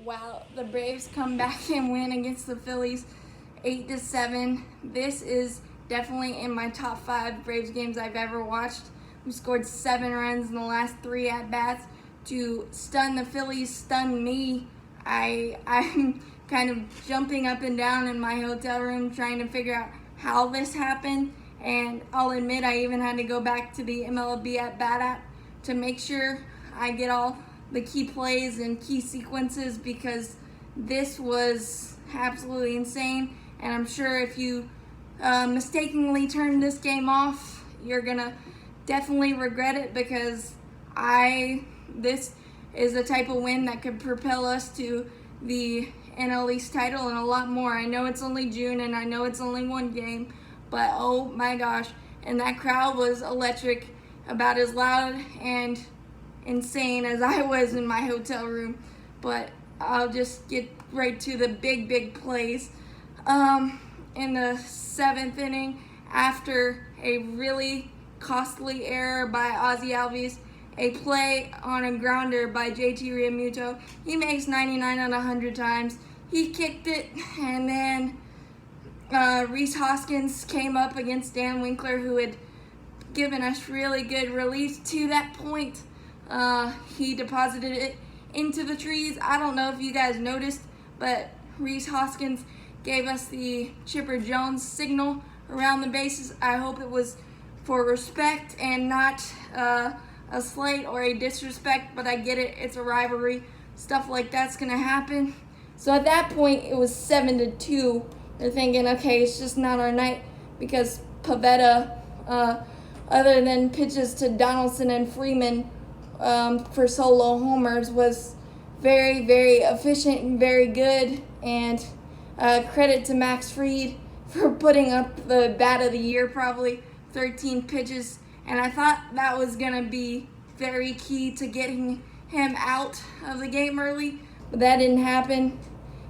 Wow, the Braves come back and win against the Phillies 8-7. This is definitely in my top 5 Braves games I've ever watched. We scored 7 runs in the last 3 at-bats to stun the Phillies, stun me. I'm kind of jumping up and down in my hotel room trying to figure out how this happened. And I'll admit I even had to go back to the MLB at-bat app to make sure I get all the key plays and key sequences, because this was absolutely insane. And I'm sure if you mistakenly turned this game off, you're gonna definitely regret it, because this is the type of win that could propel us to the NL East title and a lot more. I know it's only June and I know it's only one game, but oh my gosh. And that crowd was electric, about as loud and insane as I was in my hotel room. But I'll just get right to the big plays. In the 7th inning, after a really costly error by Ozzie Albies, a play on a grounder by JT Realmuto, he makes 99 out of 100 times. He kicked it, and then Rhys Hoskins came up against Dan Winkler, who had given us really good relief to that point. He deposited it into the trees. I don't know if you guys noticed, but Rhys Hoskins gave us the Chipper Jones signal around the bases. I hope it was for respect and not a slight or a disrespect, but I get it. It's a rivalry. Stuff like that's going to happen. So at that point, it was 7-2. They're thinking, okay, it's just not our night, because Pivetta, other than pitches to Donaldson and Freeman for solo homers, was very efficient and very good. And credit to Max Fried for putting up the bat of the year, probably 13 pitches. And I thought that was going to be very key to getting him out of the game early, but that didn't happen.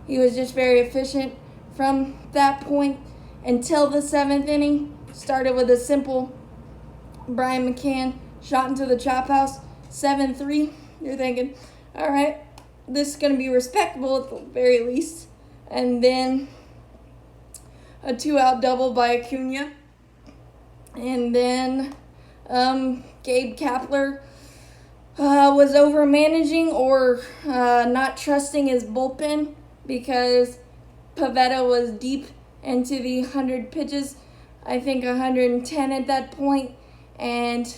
He was just very efficient from that point until the 7th inning. Started with a simple Brian McCann shot into the chop house, 7-3. You're thinking, all right, this is going to be respectable at the very least. And then a 2-out double by Acuna. And then Gabe Kapler was over managing or not trusting his bullpen, because Pivetta was deep into the 100 pitches, I think 110 at that point, and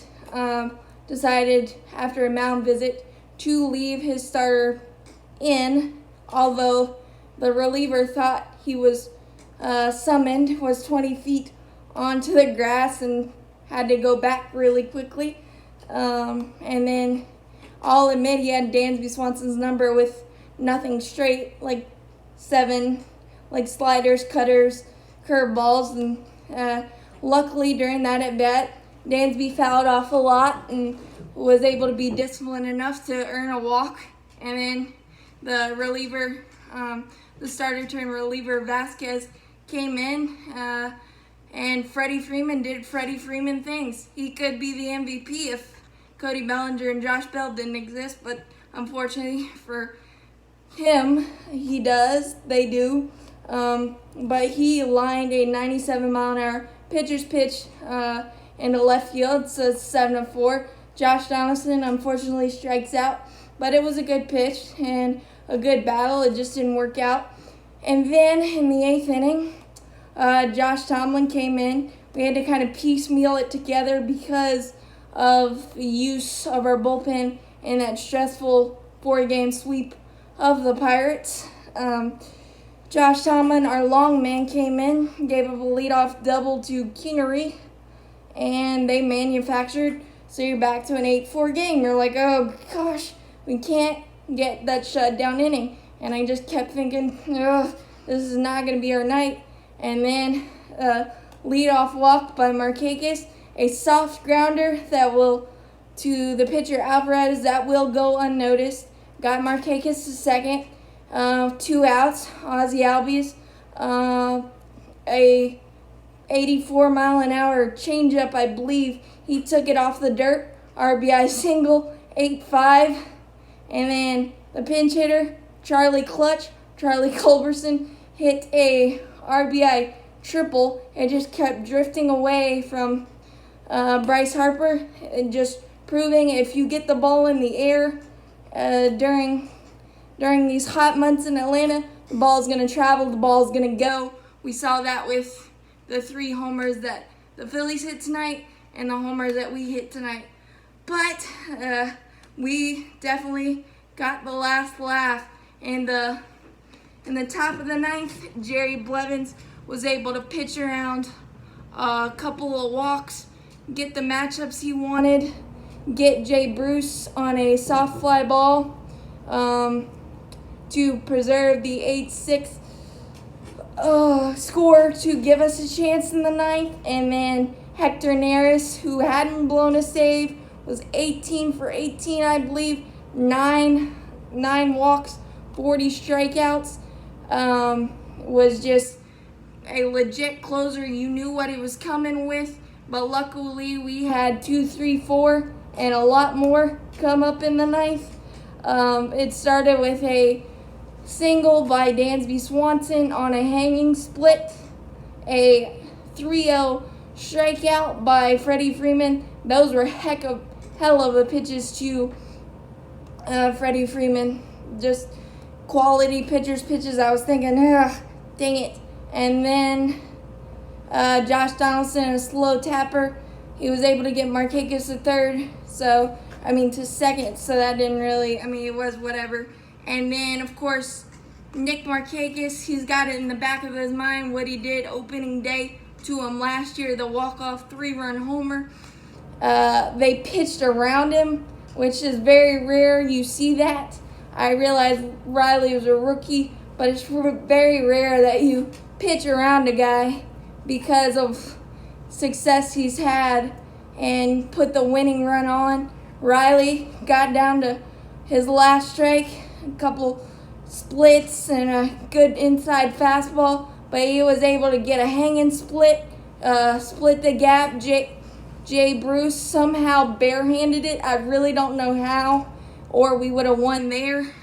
decided after a mound visit to leave his starter in, although the reliever thought he was summoned, was 20 feet onto the grass and had to go back really quickly. And then I'll admit he had Dansby Swanson's number with nothing straight, like 7, like sliders, cutters, curveballs, and luckily during that at bat, Dansby fouled off a lot and was able to be disciplined enough to earn a walk. And then the reliever, the starter turned reliever Vasquez came in, and Freddie Freeman did Freddie Freeman things. He could be the MVP if Cody Bellinger and Josh Bell didn't exist, but unfortunately for him, they do. But he lined a 97-mile-an-hour pitcher's pitch into left field, so it's 7-4. Josh Donaldson unfortunately strikes out, but it was a good pitch and a good battle. It just didn't work out. And then in the 8th inning, Josh Tomlin came in. We had to kind of piecemeal it together because of the use of our bullpen in that stressful 4-game sweep of the Pirates. Josh Tomlin, our long man, came in, gave up a leadoff double to Kingery, and they manufactured. So you're back to an 8-4 game. You're like, oh gosh, we can't get that shutdown inning. And I just kept thinking, this is not going to be our night. And then leadoff walk by Markakis, a soft grounder that will, to the pitcher Alvarez, that will go unnoticed. Got Markakis to second. 2 outs. Ozzie Albies, a 84-mile-an-hour changeup, I believe. He took it off the dirt. RBI single, 8-5. And then the pinch hitter, Charlie Clutch. Charlie Culberson hit a RBI triple and just kept drifting away from Bryce Harper, and just proving if you get the ball in the air during these hot months in Atlanta, the ball is going to travel, the ball is going to go. We saw that with the 3 homers that the Phillies hit tonight and the homers that we hit tonight. But we definitely got the last laugh. In the top of the 9th, Jerry Blevins was able to pitch around a couple of walks, get the matchups he wanted, get Jay Bruce on a soft fly ball to preserve the 8-6 score to give us a chance in the 9th. And then Hector Neris, who hadn't blown a save, was 18 for 18, I believe, 9 walks, 40 strikeouts. Was just a legit closer. You knew what he was coming with, but luckily we had 2, 3, 4, and a lot more come up in the 9th. It started with a single by Dansby Swanson on a hanging split, a 3-0 strikeout by Freddie Freeman. Those were hell of a pitches to Freddie Freeman. Just quality pitches. I was thinking, dang it. And then Josh Donaldson, a slow tapper. He was able to get Markakis to second. So that didn't really, it was whatever. And then, of course, Nick Markakis, he's got it in the back of his mind what he did opening day to him last year, the walk-off 3-run homer. They pitched around him, which is very rare. You see that. I realize Riley was a rookie, but it's very rare that you pitch around a guy because of success he's had and put the winning run on. Riley got down to his last strike, a couple splits and a good inside fastball, but he was able to get a hanging split, split the gap. Jay Bruce somehow barehanded it. I really don't know how, or we would have won there.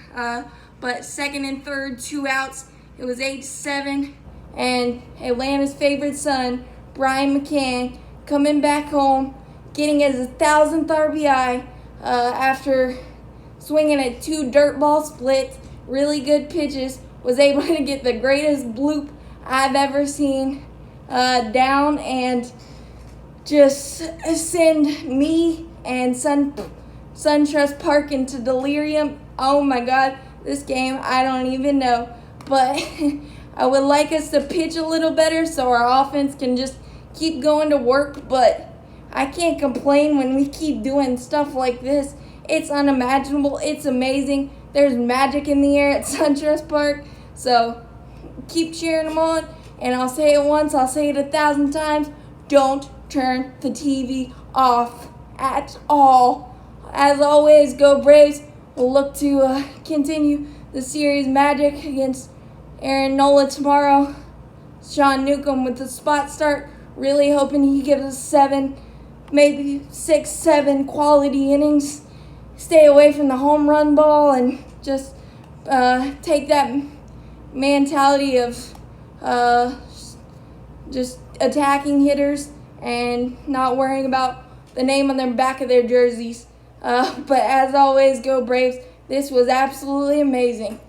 But second and third, 2 outs. It was 8-7, and Atlanta's favorite son, Brian McCann, coming back home, getting his 1,000th RBI after swinging at 2 dirt ball splits, really good pitches, was able to get the greatest bloop I've ever seen down and just send me and SunTrust Park into delirium. Oh my God, this game, I don't even know. But I would like us to pitch a little better so our offense can just keep going to work. But I can't complain when we keep doing stuff like this. It's unimaginable. It's amazing. There's magic in the air at SunTrust Park. So keep cheering them on. And I'll say it once, I'll say it 1,000 times. Don't turn the TV off at all. As always, go Braves. We'll look to continue the series magic against Aaron Nola tomorrow. Sean Newcomb with the spot start. Really hoping he gives us 7, maybe 6, 7 quality innings. Stay away from the home run ball and just take that mentality of just attacking hitters and not worrying about the name on the back of their jerseys. But as always, go Braves. This was absolutely amazing.